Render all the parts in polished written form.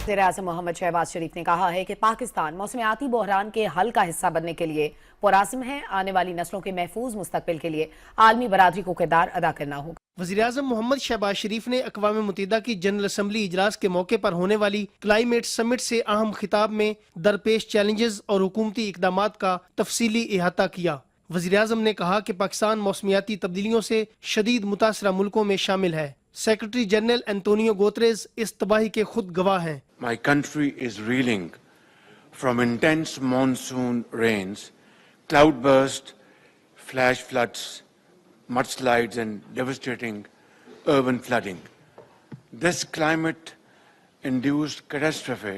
وزیر اعظم محمد شہباز شریف نے کہا ہے کہ پاکستان موسمیاتی بحران کے حل کا حصہ بننے کے لیے پرعزم ہے. آنے والی نسلوں کے محفوظ مستقبل کے لیے عالمی برادری کو کردار ادا کرنا ہوگا. وزیر اعظم محمد شہباز شریف نے اقوام متحدہ کی جنرل اسمبلی اجلاس کے موقع پر ہونے والی کلائمیٹ سمٹ سے اہم خطاب میں درپیش چیلنجز اور حکومتی اقدامات کا تفصیلی احاطہ کیا. وزیر اعظم نے کہا کہ پاکستان موسمیاتی تبدیلیوں سے شدید متاثرہ ملکوں میں شامل ہے. سیکرٹری جنرل اینٹونیو گوتریز اس تباہی کے خود گواہ ہیں. My country is reeling from intense monsoon rains, cloudburst, flash floods, mudslides and devastating urban flooding. This climate-induced catastrophe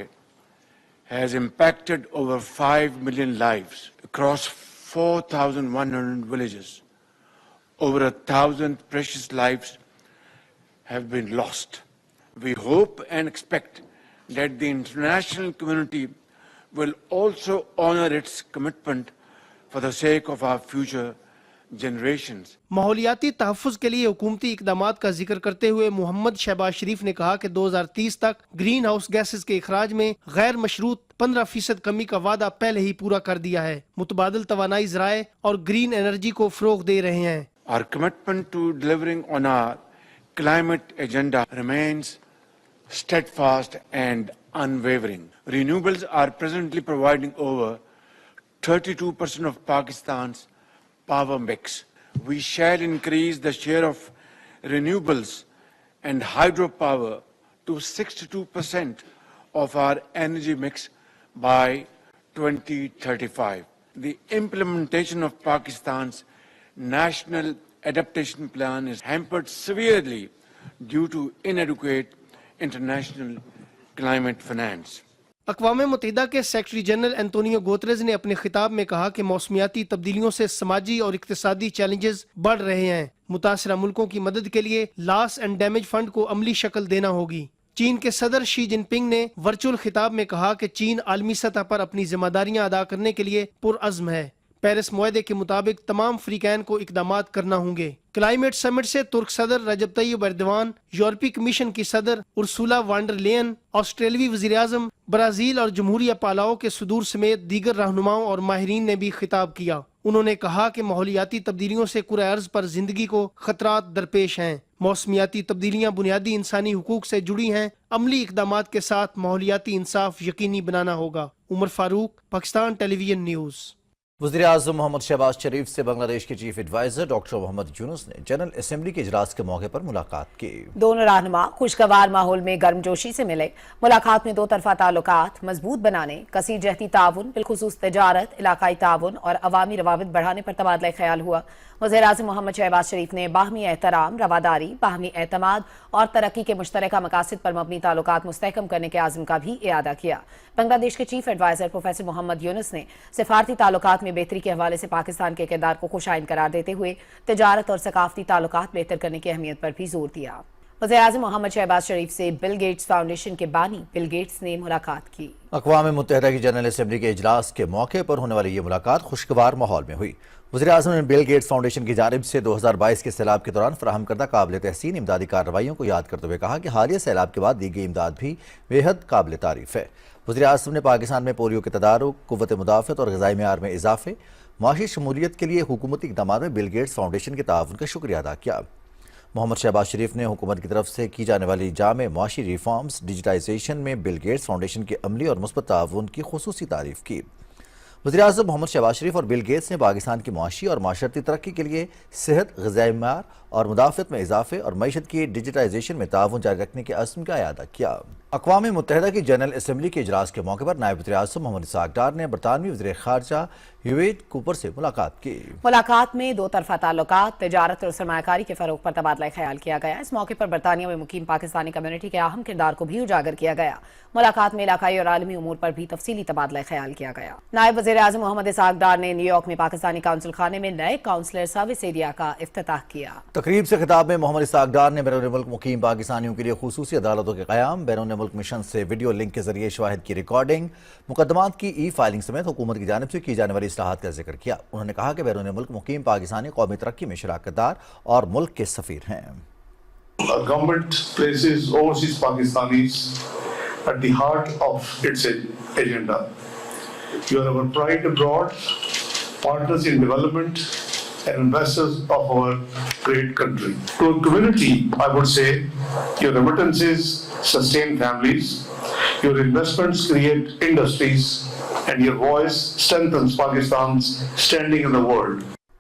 has impacted over 5 million lives across 4,100 villages. Over 1,000 precious lives have been lost. We hope and expect that the international community will also honor its commitment for the sake of our future generations. ماحولیاتی تحفظ کے لیے حکومتی اقدامات کا ذکر کرتے ہوئے محمد شہباز شریف نے کہا کہ 2030 تک گرین ہاؤس گیسز کے اخراج میں غیر مشروط 15% کمی کا وعدہ پہلے ہی پورا کر دیا ہے. متبادل توانائی ذرائع اور گرین انرجی کو فروغ دے رہے ہیں. Our commitment to delivering on our climate agenda remains steadfast and unwavering. Renewables are presently providing over 32% of Pakistan's power mix. We shall increase the share of renewables and hydropower to 62% of our energy mix by 2035. The implementation of Pakistan's National Adaptation Plan is hampered severely due to inadequate international climate finance. اقوام متحدہ کے secretary general Antonio گوتریز نے اپنے خطاب میں کہا کہ موسمیاتی تبدیلیوں سے سماجی اور اقتصادی چیلنجز بڑھ رہے ہیں. متاثرہ ملکوں کی مدد کے لیے لاس اینڈ ڈیمیج فنڈ کو عملی شکل دینا ہوگی. چین کے صدر شی جن پنگ نے ورچوئل خطاب میں کہا کہ چین عالمی سطح پر اپنی ذمہ داریاں ادا کرنے کے لیے پرعزم ہے. پیرس معاہدے کے مطابق تمام فریقین کو اقدامات کرنا ہوں گے. کلائمیٹ سمٹ سے ترک صدر رجب طیب ایردوان، یورپی کمیشن کی صدر ارسولا وانڈر لین، آسٹریلوی وزیر اعظم، برازیل اور جمہوریہ پالاؤ کے صدور سمیت دیگر رہنماؤں اور ماہرین نے بھی خطاب کیا. انہوں نے کہا کہ ماحولیاتی تبدیلیوں سے کرۂ ارض پر زندگی کو خطرات درپیش ہیں. موسمیاتی تبدیلیاں بنیادی انسانی حقوق سے جڑی ہیں. عملی اقدامات کے ساتھ ماحولیاتی انصاف یقینی بنانا ہوگا. عمر فاروق، پاکستان ٹیلی ویژن نیوز. وزیر اعظم محمد شہباز شریف سے بنگلہ دیش کے چیف ایڈوائزر ڈاکٹر محمد یونس نے جنرل اسمبلی کے اجلاس کے موقع پر ملاقات کی. دونوں رہنما خوشگوار ماحول میں گرم جوشی سے ملے. ملاقات میں دو طرفہ تعلقات مضبوط بنانے، کثیر جہتی تعاون بالخصوص تجارت، علاقائی تعاون اور عوامی روابط بڑھانے پر تبادلہ خیال ہوا. وزیر اعظم محمد شہباز شریف نے باہمی احترام، رواداری، باہمی اعتماد اور ترقی کے مشترکہ مقاصد پر مبنی تعلقات مستحکم کرنے کے عزم کا بھی اعادہ کیا. بنگلہ دیش کے چیف ایڈوائزر پروفیسر محمد یونس نے سفارتی تعلقات میں بہتری کے حوالے سے پاکستان کے کردار کو خوشائند قرار دیتے ہوئے تجارت اور ثقافتی تعلقات بہتر کرنے کی اہمیت پر بھی زور دیا. وزیر اعظم محمد شہباز شریف سے بل گیٹس فاؤنڈیشن کے بانی بل گیٹس نے ملاقات کی. اقوام متحدہ کی جنرل اسمبلی کے اجلاس کے موقع پر ہونے والی یہ ملاقات خوشگوار ماحول میں ہوئی. وزیر اعظم نے بل گیٹس فاؤنڈیشن کی جانب سے 2022 کے سیلاب کے دوران فراہم کردہ قابل تحسین امدادی کارروائیوں کو یاد کرتے ہوئے کہا کہ حالیہ سیلاب کے بعد دی گئی امداد بھی بے حد قابل تعریف ہے. وزیر اعظم نے پاکستان میں پولیو کے تدارک، قوت مدافعت اور غذائی معیار میں اضافے، معاشی شمولیت کے لیے حکومتی اقدامات میں بل گیٹس فاؤنڈیشن کے تعاون کا شکریہ ادا کیا. محمد شہباز شریف نے حکومت کی طرف سے کی جانے والی جامع معاشی ریفارمز، ڈیجیٹائزیشن میں بل گیٹس فاؤنڈیشن کے عملی اور مثبت تعاون کی خصوصی تعریف کی. وزیر اعظم محمد شہباز شریف اور بل گیٹس نے پاکستان کی معاشی اور معاشرتی ترقی کے لیے صحت، غذائی معیار اور مدافعت میں اضافے اور معیشت کی ڈیجیٹائزیشن میں تعاون جاری رکھنے کے عزم کا اعادہ کیا. اقوام متحدہ کی جنرل اسمبلی کے اجلاس کے موقع پر نائب وزیر اعظم محمد اسحاق ڈار نے برطانوی وزیر خارجہ ہیویٹ کوپر سے ملاقات کی. ملاقات میں دو طرفہ تعلقات، تجارت اور سرمایہ کاری کے فروغ پر تبادلہ خیال کیا گیا. اس موقع پر برطانیہ میں مقیم پاکستانی کمیونٹی کے اہم کردار کو بھی اجاگر کیا گیا. ملاقات میں علاقائی اور عالمی امور پر بھی تفصیلی تبادلہ خیال کیا گیا. نائب وزیر اعظم محمد اسحاق ڈار نے نیو یارک میں پاکستانی کونسل خانے میں نئے کونسلر سروس ایریا کا افتتاح کیا. تقریب سے خطاب میں محمد اسحاق ڈار نے بیرون ملک مقیم پاکستانیوں کے لیے خصوصی عدالتوں کے قیام، بیرون ملک مشن سے ویڈیو لنک کے ذریعے شواہد کی ریکارڈنگ، مقدمات کی ای فائلنگ سمیت حکومت کی جانب سے کی جانے والی اصلاحات کا ذکر کیا. انہوں نے کہا کہ بیرون ملک مقیم پاکستانی قومی ترقی میں شراکت دار اور ملک کے سفیر ہیں. Government places overseas Pakistanis at the heart of its agenda. You are our pride abroad, partners in development, and investors of our great country. To a community, I would say, your remittances sustain families, your investments create industries, and your voice strengthens Pakistan's standing in the world.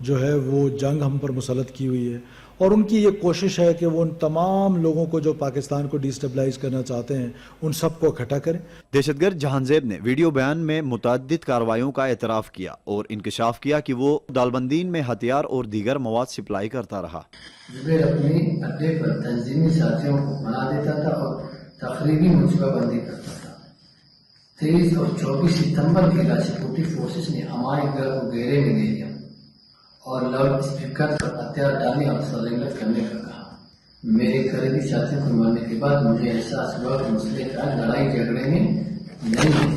جو ہے وہ جنگ ہم پر مسلط کی ہوئی ہے، اور ان کی یہ کوشش ہے کہ وہ ان تمام لوگوں کو جو پاکستان کو ڈیسٹیبلائز کرنا چاہتے ہیں ان سب کو اکٹھا کریں۔ دہشت گرد جہان زیب نے ویڈیو بیان میں متعدد کارروائیوں کا اعتراف کیا اور انکشاف کیا کہ وہ دالبندین میں ہتھیار اور دیگر مواد سپلائی کرتا رہا۔ زبیر اپنے اڈے پر تنظیمی ساتھیوں کو بنا دیتا تھا اور تقریبی منصوبہ بندی کرتا تھا۔ 23 اور 24 ستمبر کے سیکورٹی فورسز نے ہمارے گھر کو گھیرے میں لے لیا اور لاؤڈ اسپیکر پر ہتھیار ڈالنے اور سرگرمی کرنے کا کہا۔ میرے قریبی ساتھیوں کو مارنے کے بعد مجھے احساس ہوا کہ مسئلے کا لڑائی جھگڑے میں نہیں ہے،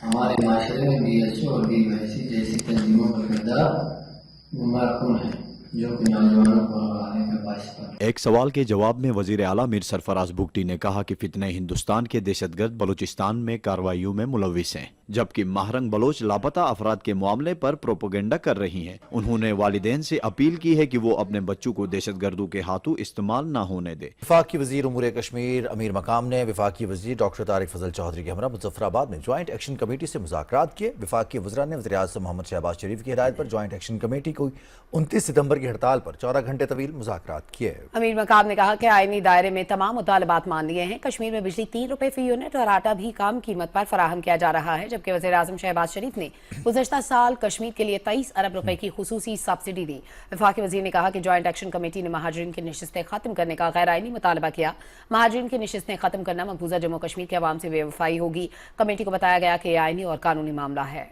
ہمارے معاشرے میں بی ایس او اور بی وائی سی جیسی تنظیموں کا کردار گمراہ کن ہے جو کہ نوجوانوں کو آنے کا باعث بنا۔ ایک سوال کے جواب میں وزیر اعلیٰ میر سرفراز بگٹی نے کہا کہ فتنہ ہندوستان کے دہشت گرد بلوچستان میں کارروائیوں میں ملوث ہیں، جبکہ ماہرنگ بلوچ لاپتہ افراد کے معاملے پر پروپیگنڈا کر رہی ہیں۔ انہوں نے والدین سے اپیل کی ہے کہ وہ اپنے بچوں کو دہشت گردوں کے ہاتھوں استعمال نہ ہونے دے۔ وفاقی وزیر امور کشمیر امیر مقام نے وفاقی وزیر ڈاکٹر طارق فضل چودھری کے ہمراہ مظفر آباد میں جوائنٹ ایکشن کمیٹی سے مذاکرات کیے۔ وفاقی وزراء نے وزیر اعظم محمد شہباز شریف کی ہدایت پر جوائنٹ ایکشن کمیٹی کو 29 ستمبر کی ہڑتال پر 14 گھنٹے طویل مذاکرات کیے۔ امیر مقام نے کہا کہ آئینی دائرے میں تمام مطالبات مان لیے ہیں۔ کشمیر میں بجلی 3 روپے فی یونٹ اور آٹا بھی کم قیمت پر فراہم کیا جا رہا ہے، جبکہ وزیر اعظم شہباز شریف نے گزشتہ سال کشمیر کے لیے 23 ارب روپے کی خصوصی سبسڈی دی۔ وفاقی وزیر نے کہا کہ جوائنٹ ایکشن کمیٹی نے مہاجرین کی نشستیں ختم کرنے کا غیر آئینی مطالبہ کیا۔ مہاجرین کی نشستیں ختم کرنا مقبوضہ جموں کشمیر کے عوام سے بے وفائی ہوگی۔ کمیٹی کو بتایا گیا کہ یہ آئینی اور قانونی معاملہ ہے۔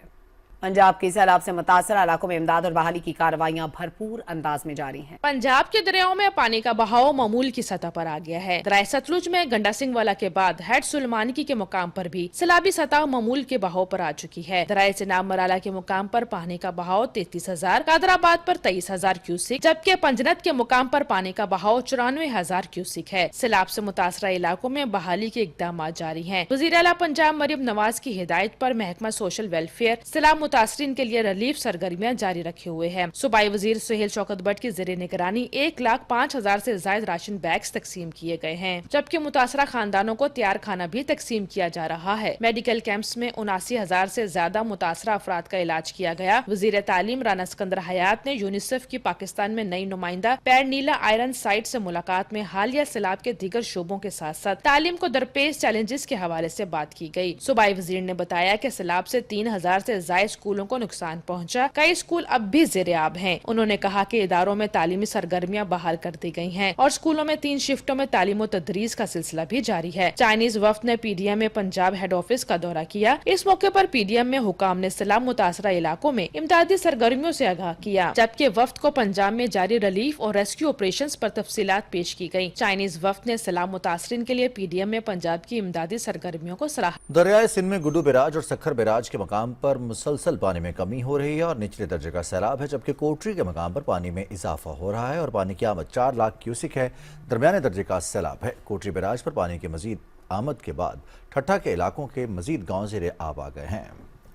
پنجاب کے سیلاب سے متاثرہ علاقوں میں امداد اور بحالی کی کارروائیاں بھرپور انداز میں جاری ہیں۔ پنجاب کے دریاؤں میں پانی کا بہاؤ معمول کی سطح پر آ گیا ہے۔ دریا ستلج میں گنڈا سنگھ والا کے بعد ہیڈ سلیمانکی کے مقام پر بھی سیلابی سطح معمول کے بہاؤ پر آ چکی ہے۔ دریا چناب مرالا کے مقام پر پانی کا بہاؤ 33,000، قادر آباد پر 23,000 کیوسک، جبکہ پنجنت کے مقام پر پانی کا بہاؤ 94,000 کیوسک ہے۔ سیلاب سے متاثرہ علاقوں میں بحالی کے اقدامات جاری ہیں۔ وزیر اعلیٰ پنجاب مریم نواز کی ہدایت پر محکمہ سوشل ویلفیئر سیلاب متاثرین کے لیے ریلیف سرگرمیاں جاری رکھے ہوئے ہیں۔ صوبائی وزیر سہیل شوکت بٹ کی زیر نگرانی 1,05,000 سے زائد راشن بیگز تقسیم کیے گئے ہیں، جبکہ متاثرہ خاندانوں کو تیار کھانا بھی تقسیم کیا جا رہا ہے۔ میڈیکل کیمپس میں 79,000 سے زیادہ متاثرہ افراد کا علاج کیا گیا۔ وزیر تعلیم رانا سکندر حیات نے یونیسیف کی پاکستان میں نئی نمائندہ پیر نیلا آئرن سائٹ سے ملاقات میں حالیہ سیلاب کے دیگر شعبوں کے ساتھ ساتھ تعلیم کو درپیش چیلنجز کے حوالے سے بات کی گئی۔ صوبائی وزیر نے بتایا کہ سیلاب سے 3,000 سے زائد اسکولوں کو نقصان پہنچا، کئی اسکول اب بھی زیر آب ہیں۔ انہوں نے کہا کہ اداروں میں تعلیمی سرگرمیاں بحال کر دی گئی ہیں اور اسکولوں میں 3 شفٹوں میں تعلیم و تدریس کا سلسلہ بھی جاری ہے۔ چائنیز وفد نے پی ڈی ایم میں پنجاب ہیڈ آفس کا دورہ کیا۔ اس موقع پر پی ڈی ایم میں حکام نے سیلاب متاثرہ علاقوں میں امدادی سرگرمیوں سے آگاہ کیا، جبکہ وفد کو پنجاب میں جاری ریلیف اور ریسکیو آپریشنز پر تفصیلات پیش کی گئی۔ چائنیز وفد نے سیلاب متاثرین کے لیے پی ڈی ایم میں پنجاب کی امدادی سرگرمیوں کو سراہا۔ دریائے سندھ میں گڈو بیراج اور سکھر بیراج کے مقام پر مسلسل پانی میں کمی ہو رہی ہے اور نچلے درجے کا سیلاب ہے، جبکہ کوٹری کے مقام پر پانی میں اضافہ ہو رہا ہے اور پانی کی آمد 4 لاکھ کیوسک ہے۔ درمیانے درجے کا سیلاب ہے۔ کوٹری بیراج پر پانی کی مزید آمد کے بعد ٹھٹھا کے علاقوں کے مزید گاؤں زیر آب آ گئے ہیں۔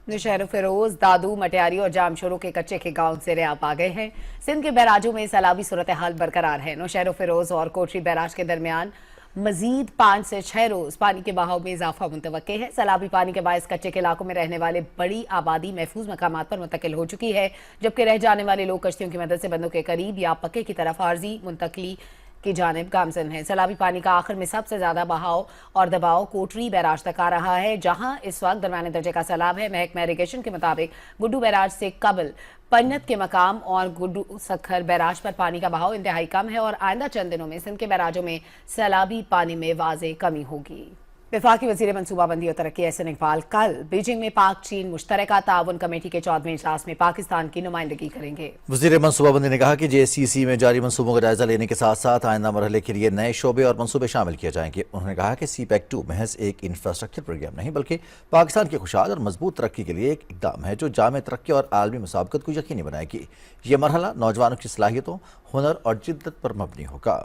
نوشہر و فیروز، دادو، مٹیاری اور جام شورو کے کچے کے گاؤں زیر آب آ گئے ہیں۔ سندھ کے بیراجوں میں سیلابی صورتحال برقرار ہے۔ نوشہر و فیروز اور کوٹری بیراج کے درمیان مزید 5 سے 6 روز پانی کے بہاؤ میں اضافہ متوقع ہے۔ سیلابی پانی کے باعث کچے کے علاقوں میں رہنے والے بڑی آبادی محفوظ مقامات پر منتقل ہو چکی ہے، جبکہ رہ جانے والے لوگ کشتیوں کی مدد سے بندوں کے قریب یا پکے کی طرف عارضی منتقلی کی جانب گامزن ہے۔ سیلابی پانی کا آخر میں سب سے زیادہ بہاؤ اور دباؤ کوٹری بیراج تک آ رہا ہے، جہاں اس وقت درمیانے درجے کا سیلاب ہے۔ محکمہ اریگیشن کے مطابق گڈو بیراج سے قبل پنت کے مقام اور گڈو سکھر بیراج پر پانی کا بہاؤ انتہائی کم ہے اور آئندہ چند دنوں میں سندھ کے بیراجوں میں سیلابی پانی میں واضح کمی ہوگی۔ وفاقی وزیر منصوبہ بندی اور ترقی احسن اقبال کل بیجنگ میں پاک چین مشترکہ تعاون کمیٹی کے 14ویں اجلاس میں پاکستان کی نمائندگی کریں گے۔ وزیر منصوبہ بندی نے کہا کہ جے سی سی میں جاری منصوبوں کا جائزہ لینے کے ساتھ ساتھ آئندہ مرحلے کے لیے نئے شعبے اور منصوبے شامل کیے جائیں گے۔ انہوں نے کہا کہ سی پیک 2 محض ایک انفراسٹرکچر پروگرام نہیں بلکہ پاکستان کی خوشحال اور مضبوط ترقی کے لیے ایک اقدام ہے جو جامع ترقی اور عالمی مسابقت کو یقینی بنائے گی۔ یہ مرحلہ نوجوانوں کی صلاحیتوں، ہنر اور جدت پر مبنی ہوگا۔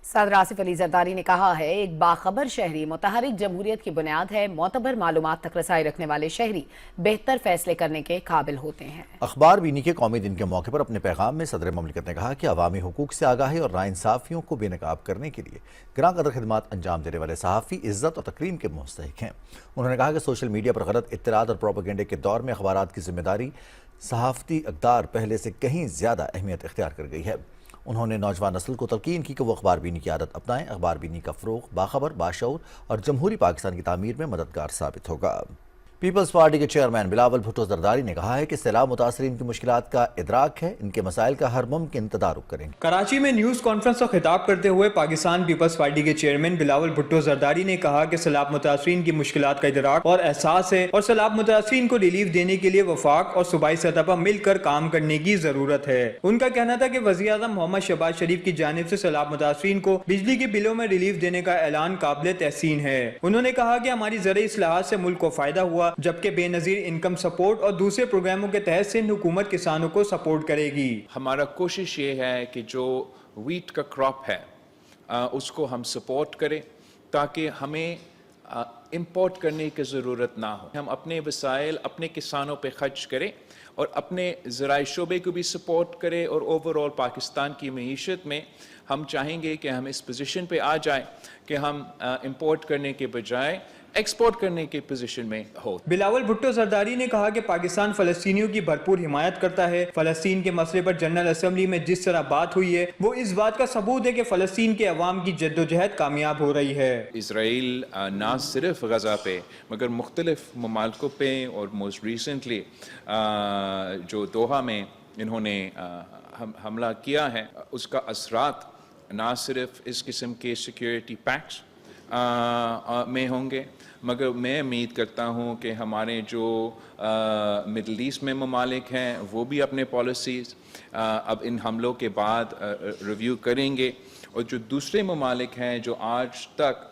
صدر آصف علی زرداری نے کہا ہے ایک باخبر شہری متحرک جمہوریت کی بنیاد ہے، معتبر معلومات تک رسائی رکھنے والے شہری بہتر فیصلے کرنے کے قابل ہوتے ہیں۔ اخبار بینی کے قومی دن کے موقع پر اپنے پیغام میں صدر مملکت نے کہا کہ عوامی حقوق سے آگاہی اور ناانصافیوں کو بے نقاب کرنے کے لیے گراں قدر خدمات انجام دینے والے صحافی عزت اور تکریم کے مستحق ہیں۔ انہوں نے کہا کہ سوشل میڈیا پر غلط اطلاعات اور پروپیگنڈے کے دور میں اخبارات کی ذمہ داری صحافتی اقدار پہلے سے کہیں زیادہ اہمیت اختیار کر گئی ہے۔ انہوں نے نوجوان نسل کو تلقین کی کہ وہ اخبار بینی کی عادت اپنائیں۔ اخبار بینی کا فروغ باخبر، باشعور اور جمہوری پاکستان کی تعمیر میں مددگار ثابت ہوگا۔ پیپلز پارٹی کے چیئرمین بلاول بھٹو زرداری نے کہا ہے کہ سیلاب متاثرین کی مشکلات کا ادراک ہے، ان کے مسائل کا ہر ممکن تدارک کریں گے۔ کراچی میں نیوز کانفرنس کو خطاب کرتے ہوئے پاکستان پیپلز پارٹی کے چیئرمین بلاول بھٹو زرداری نے کہا کہ سیلاب متاثرین کی مشکلات کا ادراک اور احساس ہے اور سیلاب متاثرین کو ریلیف دینے کے لیے وفاق اور صوبائی سطح پر مل کر کام کرنے کی ضرورت ہے۔ ان کا کہنا تھا کہ وزیر اعظم محمد شہباز شریف کی جانب سے سیلاب متاثرین کو بجلی کے بلوں میں ریلیف دینے کا اعلان قابل تحسین ہے۔ انہوں نے کہا کہ ہماری زرعی اصلاحات سے ملک کو فائدہ ہوا، جبکہ بے نظیر انکم سپورٹ اور دوسرے پروگراموں کے تحت سندھ حکومت کسانوں کو سپورٹ کرے گی۔ ہمارا کوشش یہ ہے کہ جو ویٹ کا کراپ ہے اس کو ہم سپورٹ کریں تاکہ ہمیں امپورٹ کرنے کی ضرورت نہ ہو۔ ہم اپنے وسائل اپنے کسانوں پہ خرچ کریں اور اپنے زرعی شعبے کو بھی سپورٹ کریں، اور اوور آل پاکستان کی معیشت میں ہم چاہیں گے کہ ہم اس پوزیشن پہ آ جائیں کہ ہم امپورٹ کرنے کے بجائے ایکسپورٹ کرنے کی پوزیشن میں ہو۔ بلاول بھٹو زرداری نے کہا کہ پاکستان فلسطینیوں کی بھرپور حمایت کرتا ہے۔ فلسطین کے مسئلے پر جنرل اسمبلی میں جس طرح بات ہوئی ہے وہ اس بات کا ثبوت ہے کہ فلسطین کے عوام کی جدوجہد کامیاب ہو رہی ہے۔ اسرائیل نہ صرف غزہ پہ مگر مختلف ممالکوں پہ، اور موسٹ ریسنٹلی جو دوحہ میں انہوں نے حملہ کیا ہے، اس کا اثرات نہ صرف اس قسم کے سیکیورٹی پیکٹس میں ہوں گے، مگر میں امید کرتا ہوں کہ ہمارے جو مڈل ایسٹ میں ممالک ہیں وہ بھی اپنے پالیسیز اب ان حملوں کے بعد ریویو کریں گے، اور جو دوسرے ممالک ہیں جو آج تک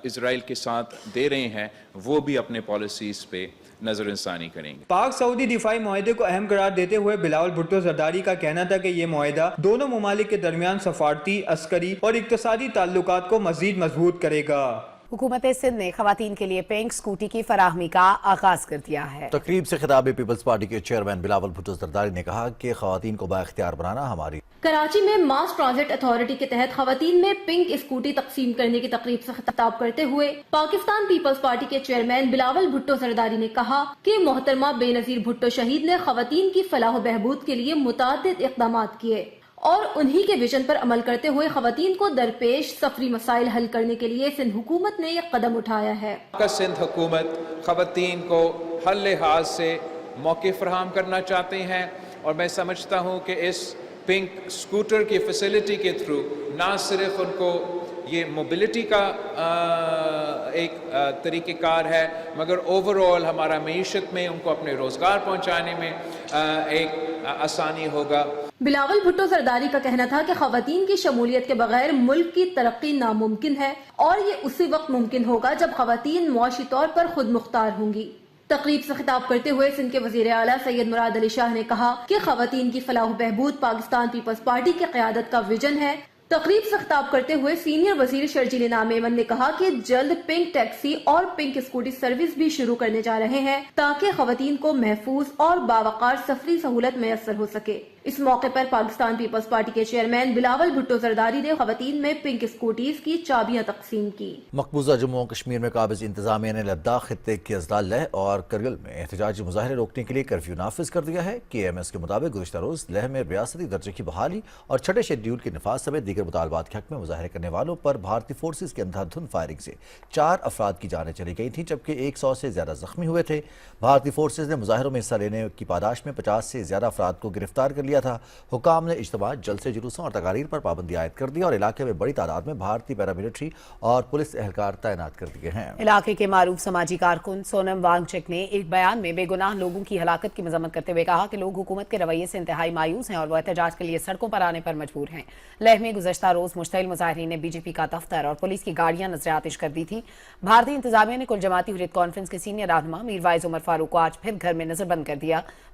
اسرائیل کے ساتھ دے رہے ہیں وہ بھی اپنے پالیسیز پہ نظر ثانی کریں گے۔ پاک سعودی دفاعی معاہدے کو اہم قرار دیتے ہوئے بلاول بھٹو زرداری کا کہنا تھا کہ یہ معاہدہ دونوں ممالک کے درمیان سفارتی، عسکری اور اقتصادی تعلقات کو مزید مضبوط کرے گا۔ حکومت سندھ نے خواتین کے لیے پنک اسکوٹی کی فراہمی کا آغاز کر دیا ہے۔ تقریب سے خطاب پیپلز پارٹی کے چیئرمین بلاول بھٹو زرداری نے کہا کہ خواتین کو بااختیار بنانا ہماری۔ کراچی میں ماس ٹرانزٹ اتھارٹی کے تحت خواتین میں پنک اسکوٹی تقسیم کرنے کی تقریب سے خطاب کرتے ہوئے پاکستان پیپلز پارٹی کے چیئرمین بلاول بھٹو زرداری نے کہا کہ محترمہ بے نظیر بھٹو شہید نے خواتین کی فلاح و بہبود کے لیے متعدد اقدامات کیے اور انہی کے ویژن پر عمل کرتے ہوئے خواتین کو درپیش سفری مسائل حل کرنے کے لیے سندھ حکومت نے یہ قدم اٹھایا ہے۔ سندھ حکومت خواتین کو ہر لحاظ سے موقع فراہم کرنا چاہتے ہیں، اور میں سمجھتا ہوں کہ اس پنک اسکوٹر کی فیسلٹی کے تھرو نہ صرف ان کو یہ موبلٹی کا ایک طریقہ کار ہے، مگر اوور آل ہمارا معیشت میں ان کو اپنے روزگار پہنچانے میں ایک آسانی ہوگا۔ بلاول بھٹو زرداری کا کہنا تھا کہ خواتین کی شمولیت کے بغیر ملک کی ترقی ناممکن ہے، اور یہ اسی وقت ممکن ہوگا جب خواتین معاشی طور پر خود مختار ہوں گی۔ تقریب سے خطاب کرتے ہوئے سندھ کے وزیر اعلیٰ سید مراد علی شاہ نے کہا کہ خواتین کی فلاح و بہبود پاکستان پیپلز پارٹی کی قیادت کا ویژن ہے۔ تقریب سے خطاب کرتے ہوئے سینئر وزیر شرجیل انعام ایمن نے کہا کہ جلد پنک ٹیکسی اور پنک اسکوٹی سروس بھی شروع کرنے جا رہے ہیں تاکہ خواتین کو محفوظ اور باوقار سفری سہولت میسر ہو سکے۔ اس موقع پر پاکستان پیپلز پارٹی کے چیئرمین بلاول بھٹو زرداری نے خواتین میں پنک اسکوٹیز کی چابیاں تقسیم کی۔ مقبوضہ جموں و کشمیر میں قابض انتظامیہ نے لداخ خطے کے اضلاع لیہ اور کرگل میں احتجاجی مظاہرے روکنے کے لیے کرفیو نافذ کر دیا ہے۔ KMS کے مطابق گزشتہ روز لیہ میں ریاستی درجے کی بحالی اور چھٹے شیڈیول کے نفاذ سمیت دیگر مطالبات کے حق میں مظاہرے کرنے والوں پر بھارتی فورسز کی اندھا دھند فائرنگ سے 4 افراد کی جانیں چلی گئی تھیں، جبکہ 100 سے زیادہ زخمی ہوئے تھے۔ بھارتی فورسز نے مظاہروں میں حصہ لینے کی پاداش میں 50 سے زیادہ افراد کو گرفتار کر لیا تھا۔ حکام نے اجتماع، جلسے، جلوسوں اور تقاریر پر پابندی عائد کر دی اور علاقے میں بڑی تعداد میں بھارتی پیراملٹری اور پولیس اہلکار تعینات کر دیے ہیں۔ علاقے کے معروف سماجی کارکن سونم وانگچک نے ایک بیان میں بے گناہ لوگوں کی ہلاکت کی مذمت کرتے ہوئے کہا کہ لوگ حکومت کے رویے سے انتہائی مایوس ہیں اور وہ احتجاج کے لیے سڑکوں پر آنے پر مجبور ہیں۔ لیہ میں گزشتہ روز مشتعل مظاہرین نے BJP کا دفتر اور پولیس کی گاڑیاں نظر آتش کر دی تھی۔ بھارتی انتظامیہ نے کل جماعتی حریت کانفرنس کے سینئر رہنما میر وائز عمر فاروق کو آج پھر گھر میں نظر بند کر دیا۔